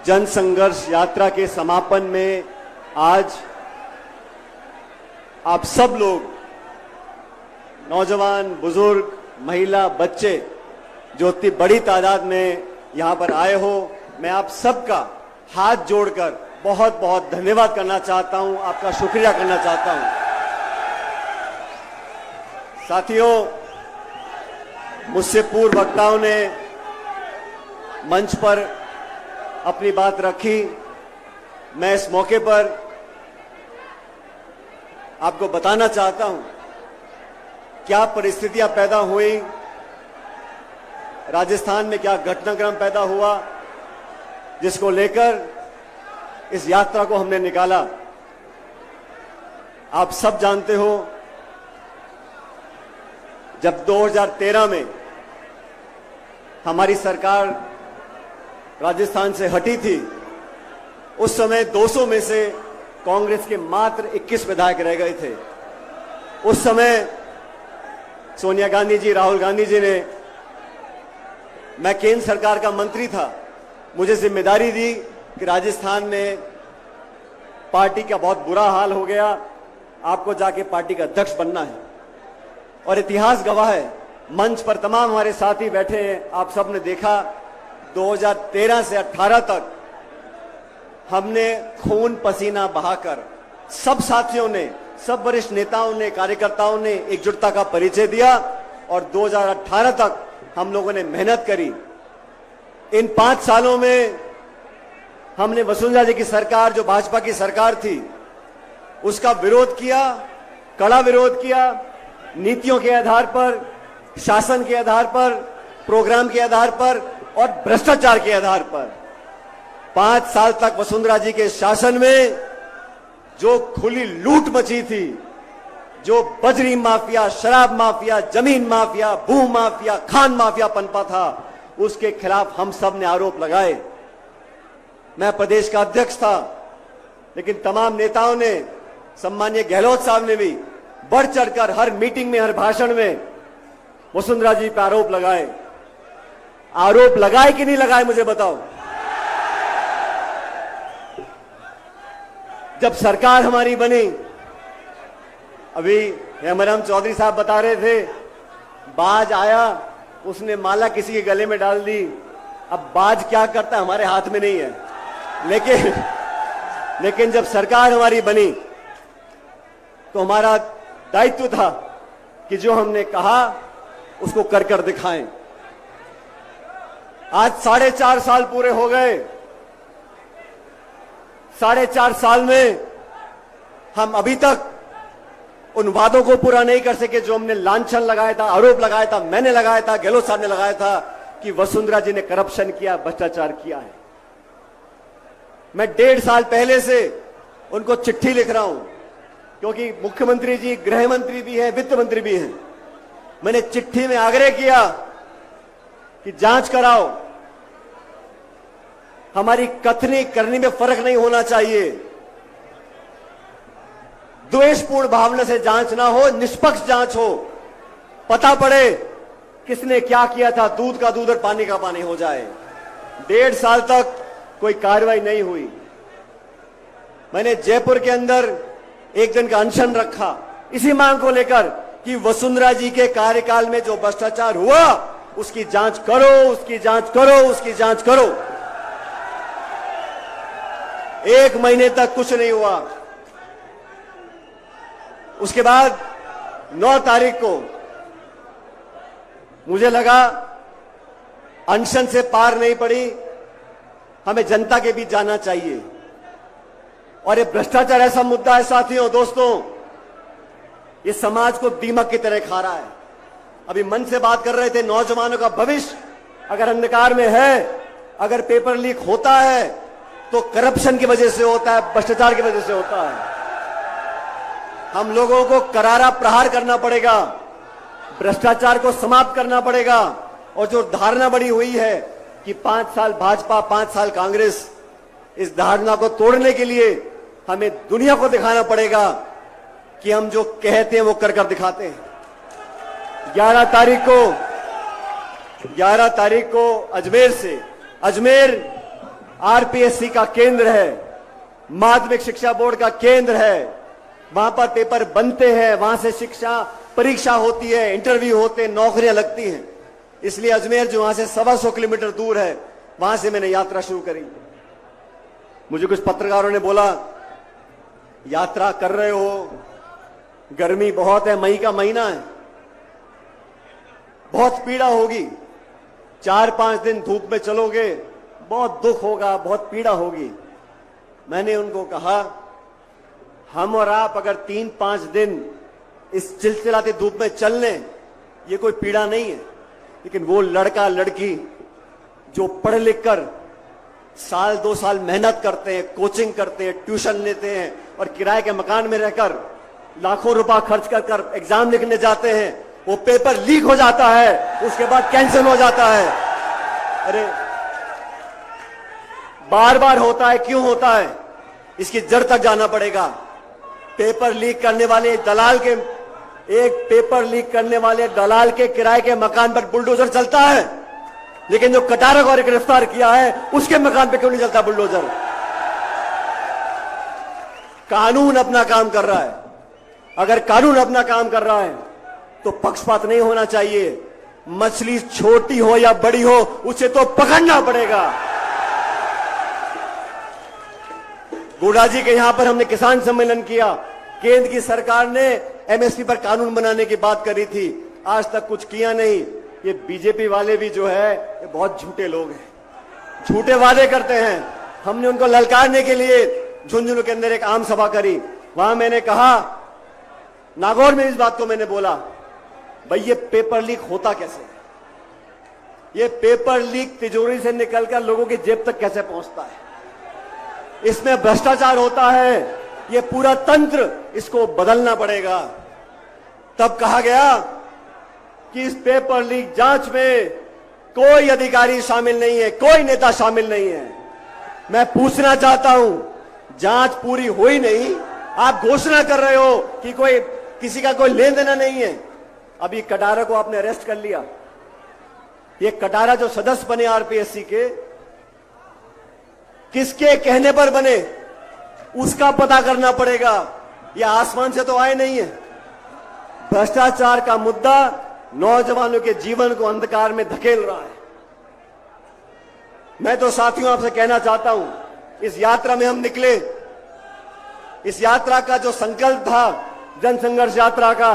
जन संघर्ष यात्रा के समापन में आज आप सब लोग, नौजवान, बुजुर्ग, महिला, बच्चे, जो इतनी बड़ी तादाद में यहां पर आए हो, मैं आप सबका हाथ जोड़कर बहुत बहुत धन्यवाद करना चाहता हूं, आपका शुक्रिया करना चाहता हूं। साथियों, मुझसे पूर्व वक्ताओं ने मंच पर अपनी बात रखी। मैं इस मौके पर आपको बताना चाहता हूं क्या परिस्थितियां पैदा हुई, राजस्थान में क्या घटनाक्रम पैदा हुआ, जिसको लेकर इस यात्रा को हमने निकाला। आप सब जानते हो, जब 2013 में हमारी सरकार राजस्थान से हटी थी, उस समय 200 में से कांग्रेस के मात्र 21 विधायक रह गए थे। उस समय सोनिया गांधी जी, राहुल गांधी जी ने, मैं केंद्र सरकार का मंत्री था, मुझे जिम्मेदारी दी कि राजस्थान में पार्टी का बहुत बुरा हाल हो गया, आपको जाके पार्टी का अध्यक्ष बनना है। और इतिहास गवाह है, मंच पर तमाम हमारे साथी बैठे हैं, आप सब ने देखा 2013 से 18 तक हमने खून पसीना बहाकर, सब साथियों ने, सब वरिष्ठ नेताओं ने, कार्यकर्ताओं ने एकजुटता का परिचय दिया और 2018 तक हम लोगों ने मेहनत करी। इन 5 सालों में हमने वसुंधरा जी की सरकार, जो भाजपा की सरकार थी, उसका विरोध किया, कड़ा विरोध किया, नीतियों के आधार पर, शासन के आधार पर, प्रोग्राम के आधार पर और भ्रष्टाचार के आधार पर। 5 साल तक वसुंधरा जी के शासन में जो खुली लूट मची थी, जो बजरी माफिया, शराब माफिया, जमीन माफिया, भू माफिया, खान माफिया पनपा था, उसके खिलाफ हम सब ने आरोप लगाए। मैं प्रदेश का अध्यक्ष था, लेकिन तमाम नेताओं ने, सम्माननीय गहलोत साहब ने भी बढ़ चढ़कर हर मीटिंग में, हर भाषण में वसुंधरा जी पर आरोप लगाए। आरोप लगाए कि नहीं लगाए, मुझे बताओ। जब सरकार हमारी बनी, अभी हेमराम चौधरी साहब बता रहे थे, बाज आया, उसने माला किसी के गले में डाल दी। अब बाज क्या करता है हमारे हाथ में नहीं है, लेकिन जब सरकार हमारी बनी तो हमारा दायित्व था कि जो हमने कहा उसको कर कर दिखाएं। आज 4.5 साल पूरे हो गए। 4.5 साल में हम अभी तक उन वादों को पूरा नहीं कर सके जो हमने लांछन लगाया था, आरोप लगाया था, मैंने लगाया था, गहलोत साहब ने लगाया था कि वसुंधरा जी ने करप्शन किया, भ्रष्टाचार किया है। मैं 1.5 साल पहले से उनको चिट्ठी लिख रहा हूं, क्योंकि मुख्यमंत्री जी गृह मंत्री भी है, वित्त मंत्री भी हैं। मैंने चिट्ठी में आग्रह किया कि जांच कराओ, हमारी कथनी करनी में फर्क नहीं होना चाहिए, द्वेषपूर्ण भावना से जांच ना हो, निष्पक्ष जांच हो, पता पड़े किसने क्या किया था, दूध का दूध और पानी का पानी हो जाए। 1.5 साल तक कोई कार्रवाई नहीं हुई। मैंने जयपुर के अंदर एक दिन का अनशन रखा इसी मांग को लेकर कि वसुंधरा जी के कार्यकाल में जो भ्रष्टाचार हुआ उसकी जांच करो, उसकी जांच करो, उसकी जांच करो। 1 महीने तक कुछ नहीं हुआ। उसके बाद 9 तारीख को मुझे लगा अनशन से पार नहीं पड़ी, हमें जनता के बीच जाना चाहिए। और ये भ्रष्टाचार ऐसा मुद्दा है साथियों, दोस्तों, ये समाज को दीमक की तरह खा रहा है। अभी मन से बात कर रहे थे, नौजवानों का भविष्य अगर अंधकार में है, अगर पेपर लीक होता है तो करप्शन की वजह से होता है, भ्रष्टाचार की वजह से होता है। हम लोगों को करारा प्रहार करना पड़ेगा, भ्रष्टाचार को समाप्त करना पड़ेगा। और जो धारणा बड़ी हुई है कि 5 साल भाजपा, 5 साल कांग्रेस, इस धारणा को तोड़ने के लिए हमें दुनिया को दिखाना पड़ेगा कि हम जो कहते हैं वो कर कर दिखाते हैं। 11 तारीख को अजमेर आरपीएससी का केंद्र है, माध्यमिक शिक्षा बोर्ड का केंद्र है। वहां पर पेपर बनते हैं, वहां से शिक्षा परीक्षा होती है, इंटरव्यू होते हैं, नौकरियां लगती हैं। इसलिए अजमेर जो वहां से 125 किलोमीटर दूर है, वहां से मैंने यात्रा शुरू करी। मुझे कुछ पत्रकारों ने बोला, यात्रा कर रहे हो, गर्मी बहुत है, मई का महीना है, बहुत पीड़ा होगी, 4-5 दिन धूप में चलोगे, बहुत दुख होगा, बहुत पीड़ा होगी। मैंने उनको कहा, हम और आप अगर 3-5 दिन इस चिलचिलाती धूप में चल लें, ये कोई पीड़ा नहीं है। लेकिन वो लड़का लड़की जो पढ़ लिख कर 1-2 साल मेहनत करते हैं, कोचिंग करते हैं, ट्यूशन लेते हैं और किराए के मकान में रहकर लाखों रुपया खर्च कर एग्जाम लिखने जाते हैं, वो पेपर लीक हो जाता है, उसके बाद कैंसिल हो जाता है। अरे बार बार होता है, क्यों होता है? इसकी जड़ तक जाना पड़ेगा। पेपर लीक करने वाले दलाल के पेपर लीक करने वाले दलाल के किराए के मकान पर बुलडोजर चलता है, लेकिन जो कटारा को गिरफ्तार किया है उसके मकान पे क्यों नहीं चलता बुलडोजर? कानून अपना काम कर रहा है। अगर कानून अपना काम कर रहा है तो पक्षपात नहीं होना चाहिए। मछली छोटी हो या बड़ी हो, उसे तो पकड़ना पड़ेगा। गोड़ा जी के यहां पर हमने किसान सम्मेलन किया। केंद्र की सरकार ने एमएसपी पर कानून बनाने की बात करी थी, आज तक कुछ किया नहीं। ये बीजेपी वाले भी जो है, ये बहुत झूठे लोग हैं, झूठे वादे करते हैं। हमने उनको ललकारने के लिए झुंझुनू के अंदर एक आम सभा करी। वहां मैंने कहा, नागौर में इस बात को मैंने बोला, भाई ये पेपर लीक होता कैसे? ये पेपर लीक तिजोरी से निकलकर लोगों की जेब तक कैसे पहुंचता है? इसमें भ्रष्टाचार होता है। ये पूरा तंत्र, इसको बदलना पड़ेगा। तब कहा गया कि इस पेपर लीक जांच में कोई अधिकारी शामिल नहीं है, कोई नेता शामिल नहीं है। मैं पूछना चाहता हूं, जांच पूरी हुई नहीं, आप घोषणा कर रहे हो कि कोई किसी का कोई लेन देना नहीं है। अभी कटारा को आपने अरेस्ट कर लिया। ये कटारा जो सदस्य बने आरपीएससी के, किसके कहने पर बने, उसका पता करना पड़ेगा। यह आसमान से तो आए नहीं है। भ्रष्टाचार का मुद्दा नौजवानों के जीवन को अंधकार में धकेल रहा है। मैं तो साथियों आपसे कहना चाहता हूं, इस यात्रा में हम निकले, इस यात्रा का जो संकल्प था जन संघर्ष यात्रा का,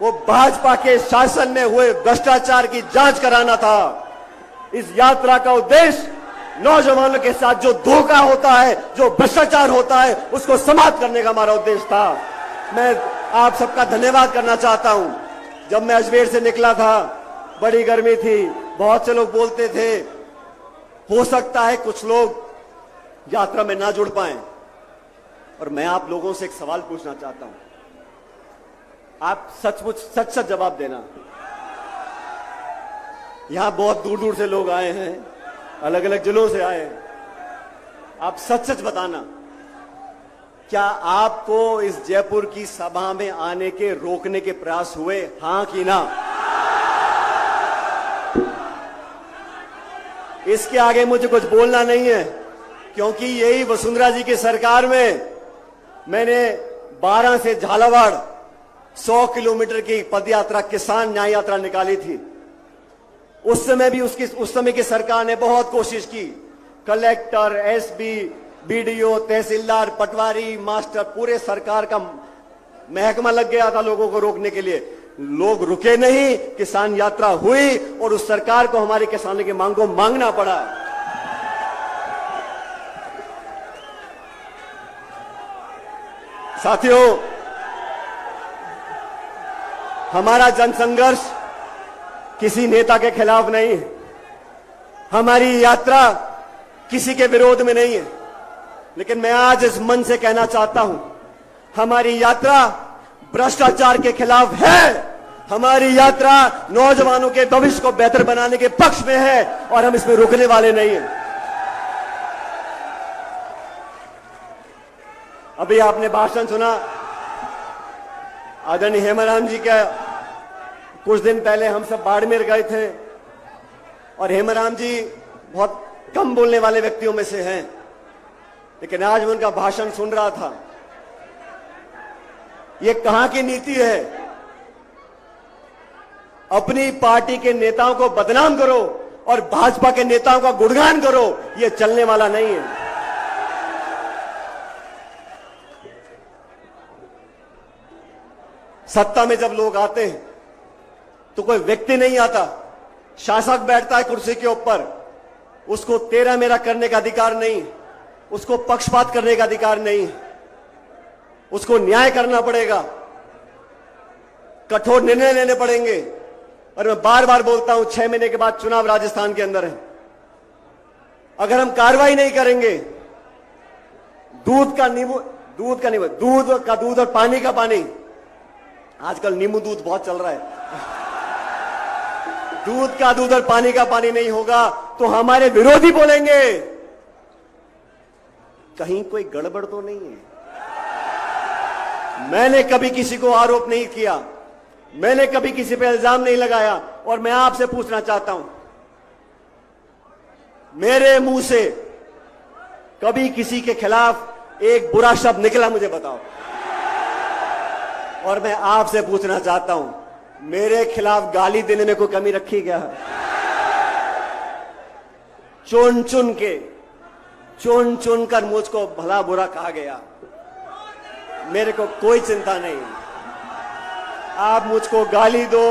वो भाजपा के शासन में हुए भ्रष्टाचार की जांच कराना था। इस यात्रा का उद्देश्य नौजवानों के साथ जो धोखा होता है, जो भ्रष्टाचार होता है, उसको समाप्त करने का हमारा उद्देश्य था। मैं आप सबका धन्यवाद करना चाहता हूं। जब मैं अजमेर से निकला था, बड़ी गर्मी थी, बहुत से लोग बोलते थे हो सकता है कुछ लोग यात्रा में ना जुड़ पाएं, और मैं आप लोगों से एक सवाल पूछना चाहता हूं। आप सचमुच सच जवाब देना। यहां बहुत दूर दूर से लोग आए हैं, अलग अलग जिलों से आए हैं। आप सच बताना, क्या आपको इस जयपुर की सभा में आने के रोकने के प्रयास हुए, हां कि ना? इसके आगे मुझे कुछ बोलना नहीं है, क्योंकि यही वसुंधरा जी की सरकार में मैंने 12 से झालावाड़ 100 किलोमीटर की पदयात्रा, किसान न्याय यात्रा निकाली थी। उस समय भी उस समय की सरकार ने बहुत कोशिश की। कलेक्टर, एसपी, बीडीओ, तहसीलदार, पटवारी, मास्टर, पूरे सरकार का महकमा लग गया था लोगों को रोकने के लिए। लोग रुके नहीं, किसान यात्रा हुई और उस सरकार को हमारे किसानों की मांग को मांगना पड़ा। साथियों, हमारा जनसंघर्ष किसी नेता के खिलाफ नहीं है, हमारी यात्रा किसी के विरोध में नहीं है। लेकिन मैं आज इस मन से कहना चाहता हूं, हमारी यात्रा भ्रष्टाचार के खिलाफ है। हमारी यात्रा नौजवानों के भविष्य को बेहतर बनाने के पक्ष में है और हम इसमें रुकने वाले नहीं हैं। अभी आपने भाषण सुना आदरणीय हेमाराम जी का। कुछ दिन पहले हम सब बाड़मेर गए थे और हेमाराम जी बहुत कम बोलने वाले व्यक्तियों में से हैं, लेकिन आज मैं उनका भाषण सुन रहा था। ये कहां की नीति है? अपनी पार्टी के नेताओं को बदनाम करो और भाजपा के नेताओं का गुणगान करो, यह चलने वाला नहीं है। सत्ता में जब लोग आते हैं तो कोई व्यक्ति नहीं आता, शासक बैठता है कुर्सी के ऊपर, उसको तेरा मेरा करने का अधिकार नहीं, उसको पक्षपात करने का अधिकार नहीं, उसको न्याय करना पड़ेगा, कठोर निर्णय लेने पड़ेंगे। और मैं बार बार बोलता हूं, 6 महीने के बाद चुनाव राजस्थान के अंदर है। अगर हम कार्रवाई नहीं करेंगे, दूध का दूध और पानी का पानी, आजकल नींबू दूध बहुत चल रहा है, दूध का दूध और पानी का पानी नहीं होगा तो हमारे विरोधी बोलेंगे कहीं कोई गड़बड़ तो नहीं है। मैंने कभी किसी को आरोप नहीं किया, मैंने कभी किसी पे इल्जाम नहीं लगाया, और मैं आपसे पूछना चाहता हूं, मेरे मुंह से कभी किसी के खिलाफ एक बुरा शब्द निकला? मुझे बताओ। और मैं आपसे पूछना चाहता हूं, मेरे खिलाफ गाली देने में कोई कमी रखी क्या है? चुन चुन कर मुझको भला बुरा कहा गया, मेरे को कोई चिंता नहीं। आप मुझको गाली दो,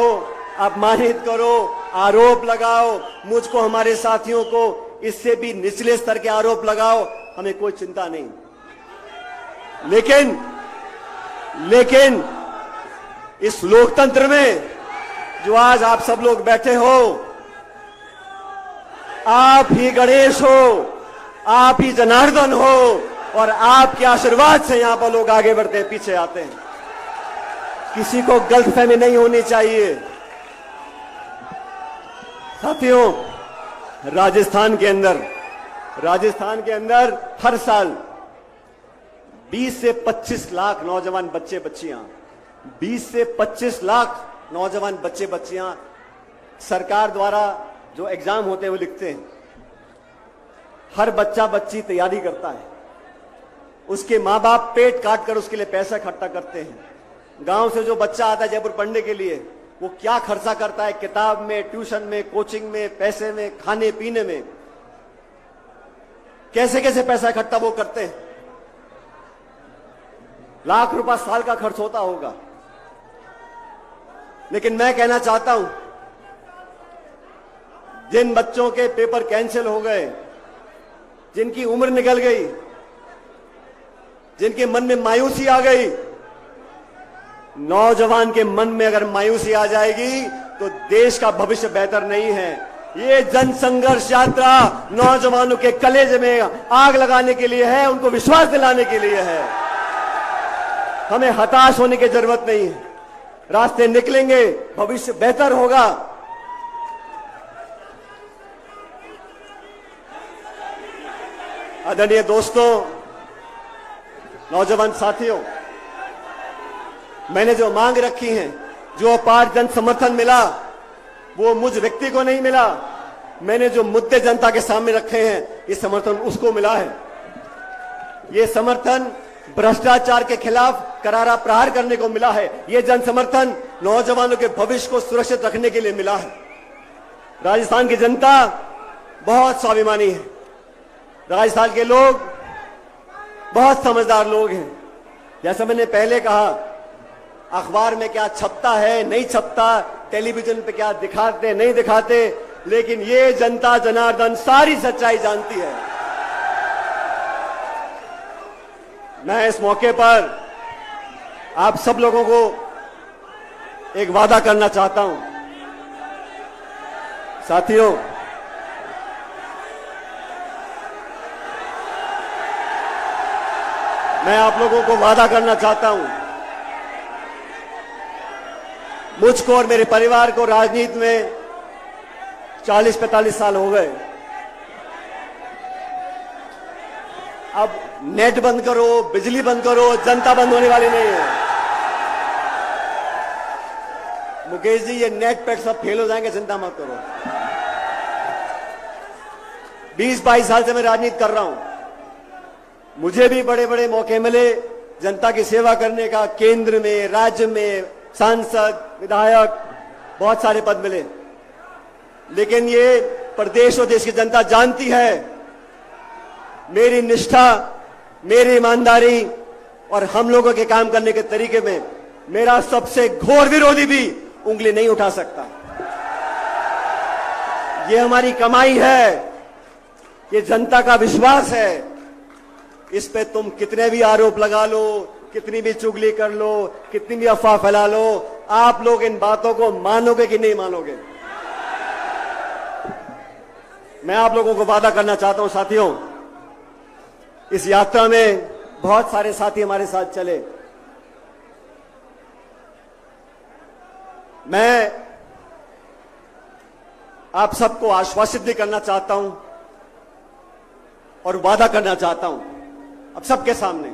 अपमानित करो, आरोप लगाओ, मुझको, हमारे साथियों को इससे भी निचले स्तर के आरोप लगाओ, हमें कोई चिंता नहीं। लेकिन इस लोकतंत्र में जो आज आप सब लोग बैठे हो, आप ही गणेश हो, आप ही जनार्दन हो, और आपके आशीर्वाद से यहां पर लोग आगे बढ़ते हैं, पीछे आते हैं। किसी को गलतफहमी नहीं होनी चाहिए। साथियों, राजस्थान के अंदर हर साल 20 से 25 लाख नौजवान बच्चे बच्चियां 20 से 25 लाख नौजवान बच्चे बच्चियां सरकार द्वारा जो एग्जाम होते हैं वो लिखते हैं। हर बच्चा बच्ची तैयारी करता है, उसके माँ बाप पेट काट कर उसके लिए पैसा इकट्ठा करते हैं। गांव से जो बच्चा आता है जयपुर पढ़ने के लिए, वो क्या खर्चा करता है किताब में, ट्यूशन में, कोचिंग में, पैसे में, खाने पीने में, कैसे कैसे पैसा इकट्ठा वो करते हैं। लाख रुपया साल का खर्च होता होगा। लेकिन मैं कहना चाहता हूं, जिन बच्चों के पेपर कैंसिल हो गए, जिनकी उम्र निकल गई, जिनके मन में मायूसी आ गई, नौजवान के मन में अगर मायूसी आ जाएगी तो देश का भविष्य बेहतर नहीं है। ये जन संघर्ष यात्रा नौजवानों के कलेजे में आग लगाने के लिए है, उनको विश्वास दिलाने के लिए है। हमें हताश होने की जरूरत नहीं है, रास्ते निकलेंगे, भविष्य बेहतर होगा। आदरणीय दोस्तों, नौजवान साथियों, मैंने जो मांग रखी हैं, जो अपार जन समर्थन मिला, वो मुझ व्यक्ति को नहीं मिला। मैंने जो मुद्दे जनता के सामने रखे हैं, ये समर्थन उसको मिला है। ये समर्थन भ्रष्टाचार के खिलाफ करारा प्रहार करने को मिला है। ये जन समर्थन नौजवानों के भविष्य को सुरक्षित रखने के लिए मिला है। राजस्थान की जनता बहुत स्वाभिमानी है। राजस्थान के लोग बहुत समझदार लोग हैं। जैसा मैंने पहले कहा, अखबार में क्या छपता है, नहीं छपता, टेलीविजन पे क्या दिखाते, नहीं दिखाते, लेकिन ये जनता जनार्दन सारी सच्चाई जानती है। मैं इस मौके पर आप सब लोगों को एक वादा करना चाहता हूं। साथियों, मैं आप लोगों को वादा करना चाहता हूं, मुझको और मेरे परिवार को राजनीति में 40-45 साल हो गए। अब नेट बंद करो, बिजली बंद करो, जनता बंद होने वाली नहीं है। मुकेश जी, ये नेट पेट सब फेल हो जाएंगे, चिंता मत करो। 20-22 साल से मैं राजनीति कर रहा हूं। मुझे भी बड़े बड़े मौके मिले जनता की सेवा करने का, केंद्र में, राज्य में, सांसद, विधायक, बहुत सारे पद मिले। लेकिन ये प्रदेश और देश की जनता जानती है मेरी निष्ठा, मेरी ईमानदारी और हम लोगों के काम करने के तरीके में मेरा सबसे घोर विरोधी भी उंगली नहीं उठा सकता। ये हमारी कमाई है, ये जनता का विश्वास है। इस पे तुम कितने भी आरोप लगा लो, कितनी भी चुगली कर लो, कितनी भी अफवाह फैला लो, आप लोग इन बातों को मानोगे कि नहीं मानोगे? मैं आप लोगों को वादा करना चाहता हूं साथियों, इस यात्रा में बहुत सारे साथी हमारे साथ चले। मैं आप सबको आश्वासित भी करना चाहता हूं और वादा करना चाहता हूं अब सबके सामने,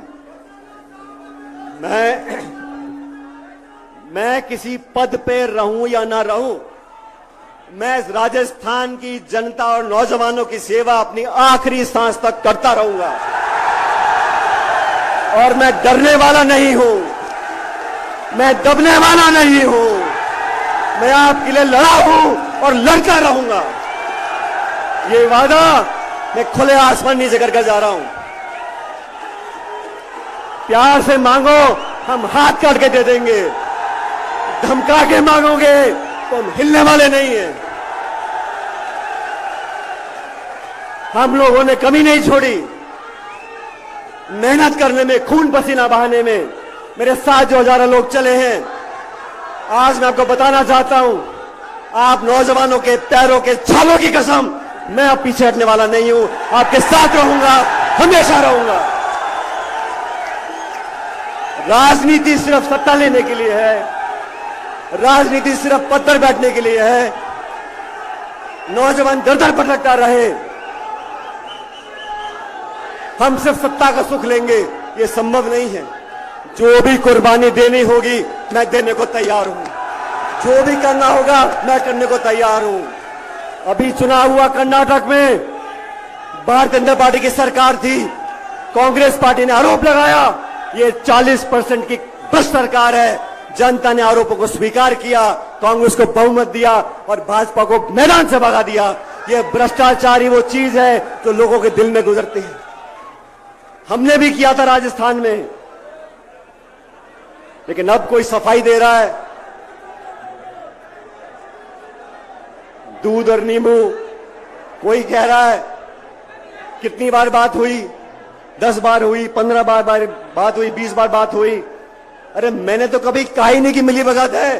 मैं किसी पद पे रहूं या ना रहूं, मैं राजस्थान की जनता और नौजवानों की सेवा अपनी आखिरी सांस तक करता रहूंगा। और मैं डरने वाला नहीं हूं, मैं दबने वाला नहीं हूं, मैं आपके लिए लड़ा हूं और लड़ता रहूंगा। ये वादा मैं खुले आसमान नीचे करके जा रहा हूं। प्यार से मांगो, हम हाथ काट के दे देंगे। धमका के मांगोगे तो हम हिलने वाले नहीं हैं। हम लोगों ने कमी नहीं छोड़ी मेहनत करने में, खून पसीना बहाने में। मेरे साथ जो हजारों लोग चले हैं, आज मैं आपको बताना चाहता हूं, आप नौजवानों के पैरों के छालों की कसम, मैं अब पीछे हटने वाला नहीं हूं। आपके साथ रहूंगा, हमेशा रहूंगा। राजनीति सिर्फ सत्ता लेने के लिए है, राजनीति सिर्फ पद पर बैठने के लिए है। नौजवान दर दर भटकता रहे, हम सिर्फ सत्ता का सुख लेंगे, ये संभव नहीं है। जो भी कुर्बानी देनी होगी मैं देने को तैयार हूं, जो भी करना होगा मैं करने को तैयार हूं। अभी चुनाव हुआ कर्नाटक में, भारतीय जनता पार्टी की सरकार थी, कांग्रेस पार्टी ने आरोप लगाया ये 40% की भ्रष्ट सरकार है। जनता ने आरोपों को स्वीकार किया, कांग्रेस को बहुमत दिया और भाजपा को मैदान से भगा दिया। ये भ्रष्टाचारी वो चीज है जो लोगों के दिल में गुजरती है। हमने भी किया था राजस्थान में, लेकिन अब कोई सफाई दे रहा है, दूध और नींबू। कोई कह रहा है कितनी बार बात हुई, 10 बार हुई, 15 बार बात हुई, 20 बार बात हुई। अरे मैंने तो कभी कहा ही नहीं कि मिली भगत है।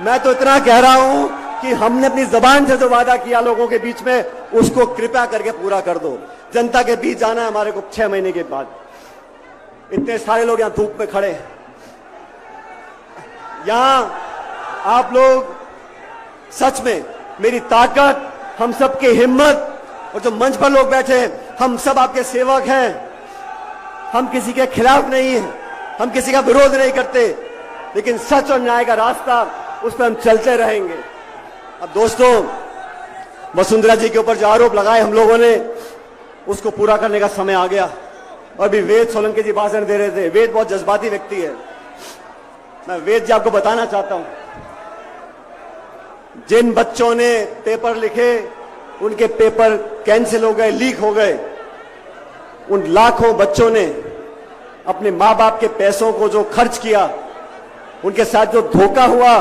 मैं तो इतना कह रहा हूं कि हमने अपनी जबान से जो वादा किया लोगों के बीच में, उसको कृपया करके पूरा कर दो। जनता के बीच जाना है हमारे को 6 महीने के बाद। इतने सारे लोग यहां धूप में खड़े, यहां आप लोग सच में मेरी ताकत, हम सबकी हिम्मत, और जो मंच पर लोग बैठे हैं, हम सब आपके सेवक हैं। हम किसी के खिलाफ नहीं हैं, हम किसी का विरोध नहीं करते, लेकिन सच और न्याय का रास्ता, उस पर हम चलते रहेंगे। अब दोस्तों, वसुंधरा जी के ऊपर जो आरोप लगाए हम लोगों ने, उसको पूरा करने का समय आ गया। और भी वेद सोलंकी जी भाषण दे रहे थे। वेद बहुत जज्बाती व्यक्ति है। मैं वेद जी आपको बताना चाहता हूं, जिन बच्चों ने पेपर लिखे उनके पेपर कैंसिल हो गए, लीक हो गए। उन लाखों बच्चों ने अपने मां बाप के पैसों को जो खर्च किया, उनके साथ जो धोखा हुआ,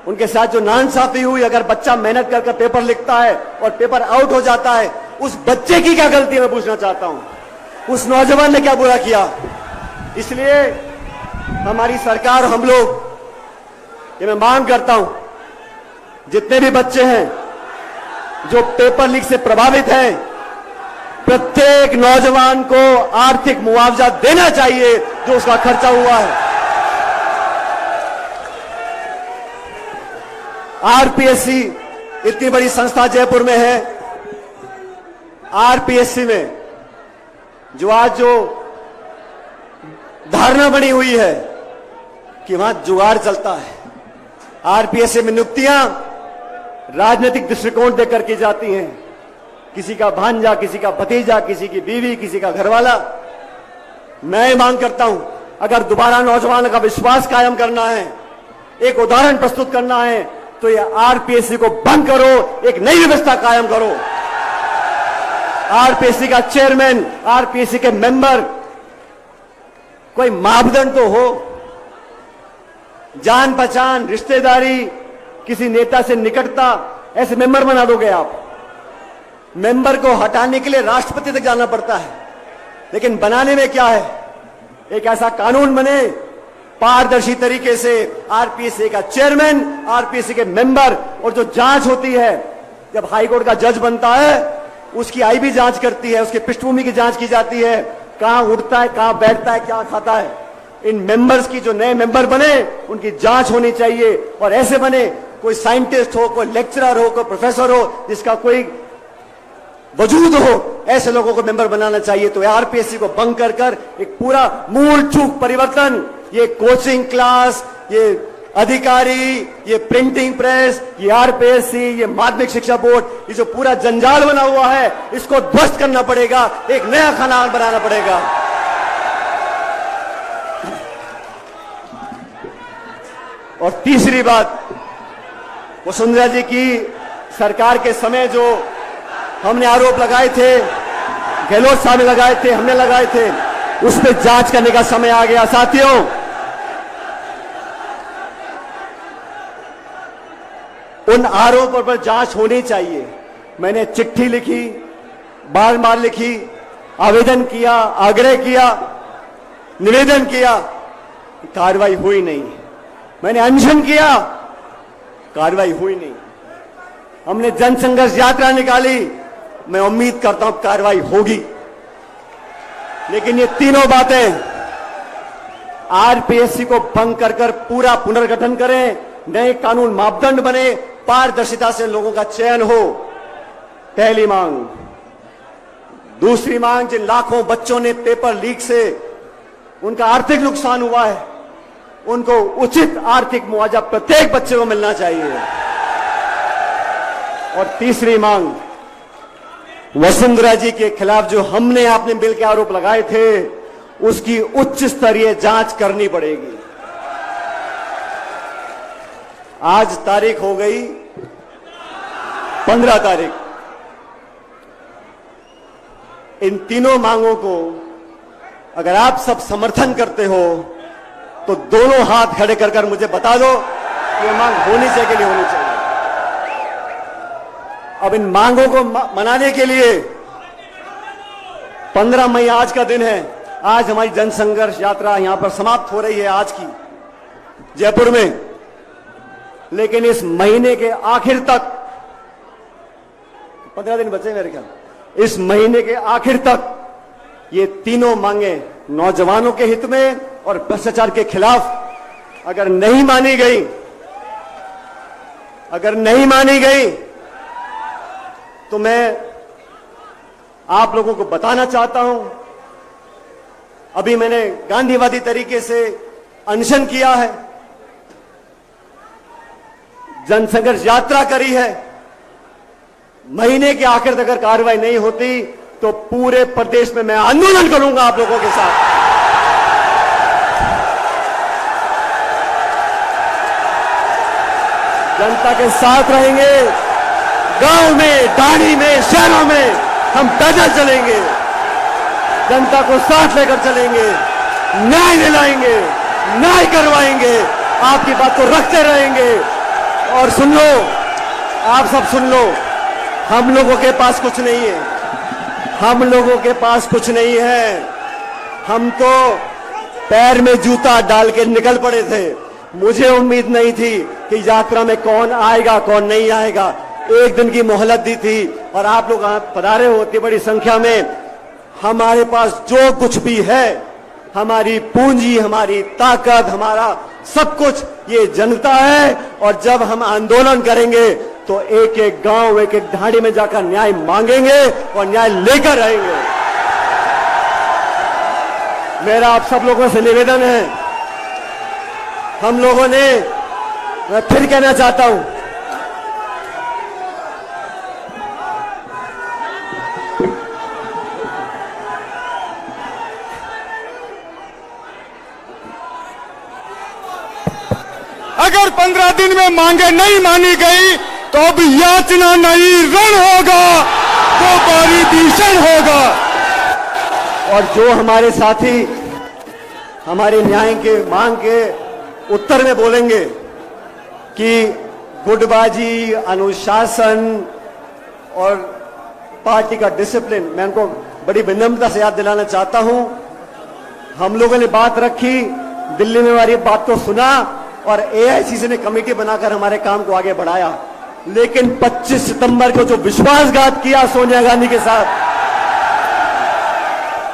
उनके साथ जो नाइंसाफी हुई, अगर बच्चा मेहनत करके पेपर लिखता है और पेपर आउट हो जाता है, उस बच्चे की क्या गलती है मैं पूछना चाहता हूं। उस नौजवान ने क्या बुरा किया? इसलिए हमारी सरकार, हम लोग, ये मैं मांग करता हूं, जितने भी बच्चे हैं जो पेपर लीक से प्रभावित हैं, प्रत्येक नौजवान को आर्थिक मुआवजा देना चाहिए जो उसका खर्चा हुआ है। आरपीएससी इतनी बड़ी संस्था जयपुर में है। आरपीएससी में जो आज जो धारणा बनी हुई है कि वहां जुगाड़ चलता है, आरपीएससी में नियुक्तियां राजनीतिक दृष्टिकोण देकर की जाती हैं। किसी का भांजा, किसी का भतीजा, किसी की बीवी, किसी का घरवाला। मैं मांग करता हूं, अगर दोबारा नौजवानों का विश्वास कायम करना है, एक उदाहरण प्रस्तुत करना है, तो ये आरपीएससी को बंद करो, एक नई व्यवस्था कायम करो। आरपीएससी का चेयरमैन, आरपीएससी के मेंबर, कोई मापदंड तो हो, जान पहचान, रिश्तेदारी, किसी नेता से निकटता, ऐसे मेंबर बना दोगे आप। मेंबर को हटाने के लिए राष्ट्रपति तक जाना पड़ता है, लेकिन बनाने में क्या है, एक ऐसा कानून बने पारदर्शी तरीके से, आरपीएससी का चेयरमैन, आरपीएससी के मेंबर, और जो जांच होती है, जब हाईकोर्ट का जज बनता है उसकी आईबी जांच करती है, उसकी पृष्ठभूमि की जांच की जाती है, कहां उठता है, कहां बैठता है, क्या खाता है। इन मेंबर्स की, जो नए मेंबर बने, उनकी जांच होनी चाहिए, और ऐसे बने, कोई साइंटिस्ट हो, कोई लेक्चरर हो, कोई प्रोफेसर हो, जिसका कोई वजूद हो, ऐसे लोगों को मेंबर बनाना चाहिए। तो आरपीएससी को भंग कर कर एक पूरा मूल चूक परिवर्तन, ये कोचिंग क्लास, ये अधिकारी, ये प्रिंटिंग प्रेस, ये आरपीएससी, ये माध्यमिक शिक्षा बोर्ड, ये जो पूरा जंजाल बना हुआ है, इसको ध्वस्त करना पड़ेगा, एक नया खाना बनाना पड़ेगा। और तीसरी बात, वसुंधरा जी की सरकार के समय जो हमने आरोप लगाए थे, गहलोत साहब ने लगाए थे, हमने लगाए थे, उस पर जांच करने का समय आ गया। साथियों, उन आरोपों पर जांच होनी चाहिए। मैंने चिट्ठी लिखी, बार बार लिखी, आवेदन किया, आग्रह किया, निवेदन किया, कार्रवाई हुई नहीं। मैंने अनशन किया, कार्रवाई हुई नहीं। हमने जनसंघर्ष यात्रा निकाली, मैं उम्मीद करता हूं कार्रवाई होगी। लेकिन ये तीनों बातें, आरपीएससी को भंग कर कर पूरा पुनर्गठन करें, नए कानून मापदंड बने, पारदर्शिता से लोगों का चयन हो, पहली मांग। दूसरी मांग, जिन लाखों बच्चों ने पेपर लीक से उनका आर्थिक नुकसान हुआ है, उनको उचित आर्थिक मुआवजा प्रत्येक बच्चे को मिलना चाहिए। और तीसरी मांग, वसुंधरा जी के खिलाफ जो हमने आपने मिल के आरोप लगाए थे, उसकी उच्च स्तरीय जांच करनी पड़ेगी। आज तारीख हो गई 15 तारीख। इन तीनों मांगों को अगर आप सब समर्थन करते हो, तो दोनों हाथ खड़े कर कर मुझे बता दो कि ये मांग होनी चाहिए कि नहीं होनी चाहिए। अब इन मांगों को मनाने के लिए 15 मई आज का दिन है। आज हमारी जनसंघर्ष यात्रा यहां पर समाप्त हो रही है, आज की जयपुर में। लेकिन इस महीने के आखिर तक, 15 दिन बचे मेरे ख्याल, इस महीने के आखिर तक ये तीनों मांगे नौजवानों के हित में और भ्रष्टाचार के खिलाफ अगर नहीं मानी गई, तो मैं आप लोगों को बताना चाहता हूं, अभी मैंने गांधीवादी तरीके से अनशन किया है, जनसंघर्ष यात्रा करी है। महीने के आखिर तक अगर कार्रवाई नहीं होती, तो पूरे प्रदेश में मैं आंदोलन करूंगा आप लोगों के साथ। जनता के साथ रहेंगे, गांव में, डाणी में, शहरों में हम पैदल चलेंगे, जनता को साथ लेकर चलेंगे, न्याय दिलाएंगे, न्याय करवाएंगे, आपकी बात को रखते रहेंगे। और सुन लो, आप सब सुन लो, हम लोगों के पास कुछ नहीं है, हम लोगों के पास कुछ नहीं है। हम तो पैर में जूता डाल के निकल पड़े थे। मुझे उम्मीद नहीं थी कि यात्रा में कौन आएगा कौन नहीं आएगा। एक दिन की मोहलत दी थी और आप लोग पधारे हो इतनी बड़ी संख्या में। हमारे पास जो कुछ भी है, हमारी पूंजी, हमारी ताकत, हमारा सब कुछ ये जनता है। और जब हम आंदोलन करेंगे तो एक एक गांव, एक एक ढाणी में जाकर न्याय मांगेंगे और न्याय लेकर आएंगे। मेरा आप सब लोगों से निवेदन है, हम लोगों ने, मैं फिर कहना चाहता हूं, अगर 15 दिन में मांगे नहीं मानी गई तो अब याचना नहीं रण होगा, वो बारी भीषण होगा। और जो हमारे साथी हमारे न्याय के मांग के उत्तर में बोलेंगे कि गुटबाजी, अनुशासन और पार्टी का डिसिप्लिन, मैं उनको बड़ी विनम्रता से याद दिलाना चाहता हूं। हम लोगों ने बात रखी, दिल्ली में हमारी बात को सुना और एआईसीसी ने कमेटी बनाकर हमारे काम को आगे बढ़ाया। लेकिन 25 सितंबर को जो विश्वासघात किया सोनिया गांधी के साथ,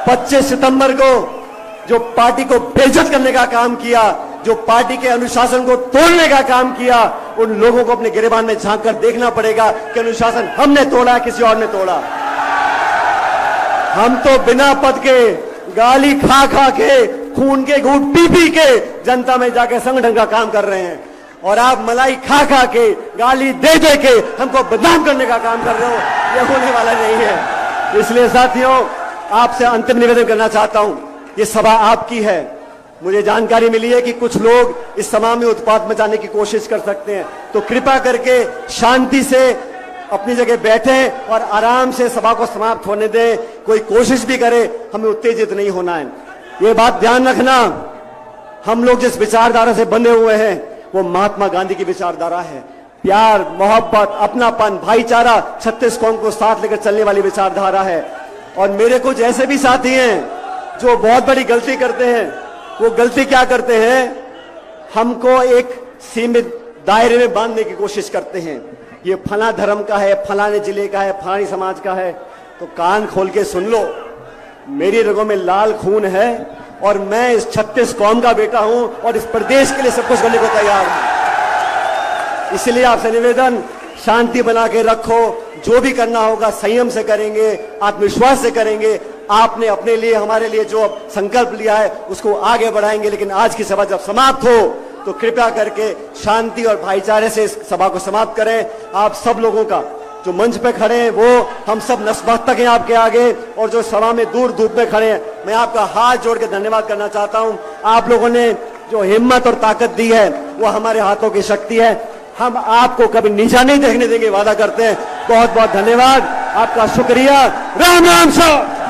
25 सितंबर को जो पार्टी को बेइज्जत करने का काम किया, जो पार्टी के अनुशासन को तोड़ने का काम किया, उन लोगों को अपने गिरेबान में झांक कर देखना पड़ेगा कि अनुशासन हमने तोड़ा, किसी और ने तोड़ा। हम तो बिना पद के, गाली खा खा के, खून के घूंट पी पी के जनता में जाके संगठन का काम कर रहे हैं, और आप मलाई खा खा के, गाली दे दे के हमको बदनाम करने का काम कर रहे हो। यह होने वाला नहीं है। इसलिए साथियों, आपसे अंतिम निवेदन करना चाहता हूं, ये सभा आपकी है। मुझे जानकारी मिली है कि कुछ लोग इस सभा में उत्पात मचाने की कोशिश कर सकते हैं, तो कृपया करके शांति से अपनी जगह बैठें और आराम से सभा को समाप्त होने दें। कोई कोशिश भी करे, हमें उत्तेजित नहीं होना है। ये बात ध्यान रखना, हम लोग जिस विचारधारा से बंधे हुए हैं वो महात्मा गांधी की विचारधारा है। प्यार, मोहब्बत, अपनापन, भाईचारा, 36 कौम को साथ लेकर चलने वाली विचारधारा है। और मेरे कुछ ऐसे भी साथी हैं जो बहुत बड़ी गलती करते हैं। वो गलती क्या करते हैं, हमको एक सीमित दायरे में बांधने की कोशिश करते हैं। ये फला धर्म का है, फलाने जिले का है, फलानी समाज का है। तो कान खोल के सुन लो, मेरी रगों में लाल खून है और मैं इस 36 कौम का बेटा हूं और इस प्रदेश के लिए सब कुछ करने को तैयार हूं। इसलिए आपसे निवेदन, शांति बना के रखो। जो भी करना होगा संयम से करेंगे, आत्मविश्वास से करेंगे। आपने अपने लिए, हमारे लिए जो संकल्प लिया है उसको आगे बढ़ाएंगे। लेकिन आज की सभा जब समाप्त हो तो कृपया करके शांति और भाईचारे से इस सभा को समाप्त करें। आप सब लोगों का जो मंच पे खड़े हैं, वो हम सब नतमस्तक हैं आपके आगे, और जो सभा में दूर धूप में खड़े हैं, मैं आपका हाथ जोड़ के धन्यवाद करना चाहता हूं। आप लोगों ने जो हिम्मत और ताकत दी है वो हमारे हाथों की शक्ति है। हम आपको कभी नीचा नहीं देखने देंगे, वादा करते हैं। बहुत बहुत धन्यवाद, आपका शुक्रिया। राम राम साहब।